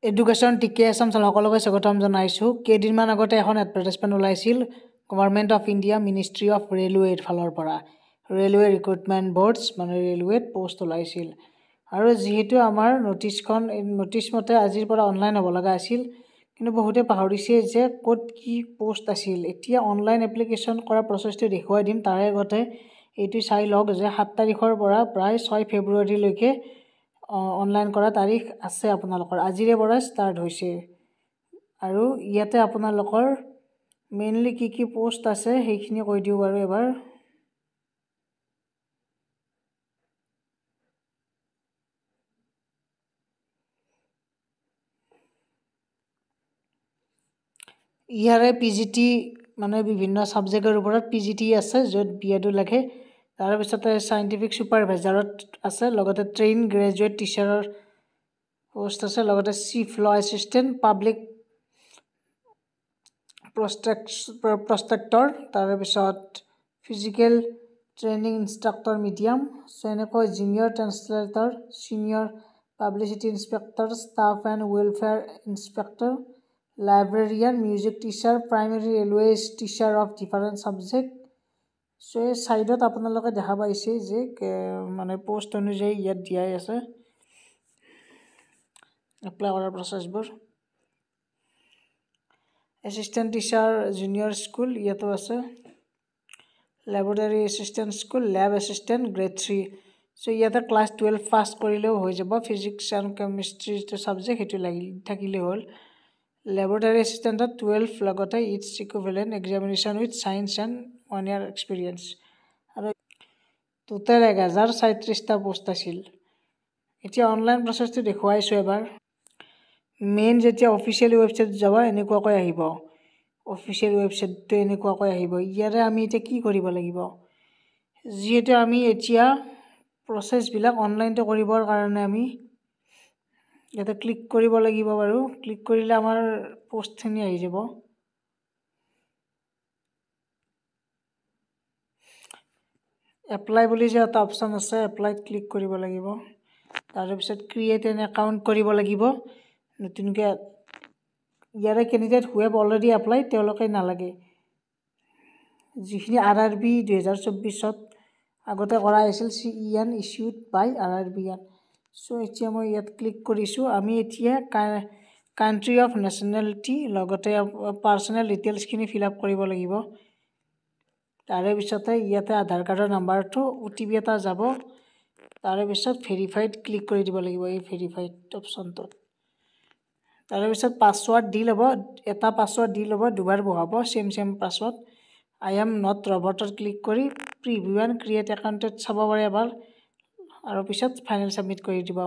Education টিকে আছাম সকলোকে স্বাগতম জনাইছোঁ। কেইদিনমান আগতে এখন এডভাৰটাইজমেণ্ট ওলাইছিল government of India ministry of ৰেলৱেৰ ফালৰ পৰা। ৰেলৱে ৰিক্ৰুটমেণ্ট বৰ্ডছ মানে ৰেলৱেত পষ্ট ওলাইছিল। আৰু যিহেতু আমাৰ নটিচ মতে আজিৰ পৰা অনলাইন হ'ব লগা আছিল, কিন্তু বহুতে পাহৰিছে যে ক'ত কি পষ্ট আছিল। এতিয়া অনলাইন এপ্লিকেশ্যন কৰা প্ৰচেছটো দেখুৱাই দিম। তাৰে আগতে এইটো চাই লওক যে 7 তাৰিখৰ পৰা প্ৰায় 6 ফেব্ৰুৱাৰীলৈকে অনলাইন কৰা তাৰিখ আছে আপোনালোকৰ। আজিৰে পৰা ষ্টাৰ্ট হৈছে। আৰু ইয়াতে আপোনালোকৰ মেইনলি কি পোষ্ট আছে সেইখিনি কৈ দিওঁ বাৰু এবাৰ। ইয়াৰে PGT মানে বিভিন্ন ছাবজেক্টৰ ওপৰত PGT আছে, য'ত BEdও লাগে। তাৰপিছতে চাইণ্টিফিক ছুপাৰভাইজাৰত আছে, লগতে ট্ৰেইন গ্ৰেজুৱেট টিচাৰৰ পোষ্ট আছে, লগতে চিফ ল এছিষ্টেণ্ট পাব্লিক প্ৰস্পেক্টৰ, তাৰপিছত ফিজিকেল ট্ৰেইনিং ইনষ্ট্ৰাক্টৰ মিডিয়াম, এনেকৈ junior translator, senior publicity inspector, staff and welfare inspector, librarian, music teacher, primary railways teacher of different subject. So' এই ছাইডত আপোনালোকে দেখা পাইছে যে মানে পোষ্ট অনুযায়ী ইয়াত দিয়াই আছে এপ্লাই কৰাৰ প্ৰচেছবোৰ। এছিষ্টেণ্ট টিচাৰ জুনিয়ৰ স্কুল ইয়াতো আছে, laboratory assistant school, lab assistant grade 3। So' ইয়াতে ক্লাছ 12 পাছ কৰিলেও হৈ যাব। ফিজিক্স এণ্ড কেমিষ্ট্ৰি যিটো ছাবজেক্ট সেইটো থাকিলেই হ'ল। লেবৰেটৰী এছিষ্টেণ্টত 12 লগতে its equivalent examination with science and 1 year experience. আৰু টোটেল 1037টা পোষ্ট আছিল। এতিয়া অনলাইন প্ৰচেছটো দেখুৱাইছোঁ এবাৰ। মেইন যেতিয়া অফিচিয়েল ৱেবছাইট যাব এনেকুৱাকৈ আহিব। অফিচিয়েল ৱেবছাইটটো এনেকুৱাকৈ আহিব। ইয়াৰে আমি এতিয়া কি কৰিব লাগিব? যিহেতু আমি এতিয়া প্ৰচেছবিলাক অনলাইনতে কৰিবৰ কাৰণে আমি ইয়াতে ক্লিক কৰিব লাগিব বাৰু। ক্লিক কৰিলে আমাৰ পোষ্টখিনি আহি যাব। এপ্লাই বুলি যে এটা অপশ্যন আছে, এপ্লাইত ক্লিক কৰিব লাগিব। তাৰপিছত ক্ৰিয়েট এন একাউণ্ট কৰিব লাগিব নতুনকৈ। ইয়াৰে candidate who have already apply তেওঁলোকে নালাগে। যিখিনি RRB 2024 আগতে কৰা হৈছিল, CEN ইছ্যুড বাই RRBN। চ' এতিয়া মই ইয়াত ক্লিক কৰিছোঁ। আমি এতিয়া কাণ্ট্ৰি অফ নেশ্যনেলিটি লগতে পাৰ্চনেল ডিটেইলছখিনি ফিল আপ কৰিব লাগিব। তাৰে পিছতে ইয়াতে আধাৰ কাৰ্ডৰ নাম্বাৰটো OTP এটা যাব। তাৰে পিছত ভেৰিফাইড ক্লিক কৰি দিব লাগিব, এই ভেৰিফাইড অপশ্যনটোত। তাৰে পিছত পাছৱৰ্ড দি ল'ব, এটা পাছৱৰ্ড দি ল'ব, দুবাৰ বহাব same password. I am not ৰবটত ক্লিক কৰি প্ৰিভিউ এণ্ড ক্ৰিয়েট একাউণ্টত চাব পাৰে এবাৰ, আৰু পিছত ফাইনেল ছাবমিট কৰি দিব।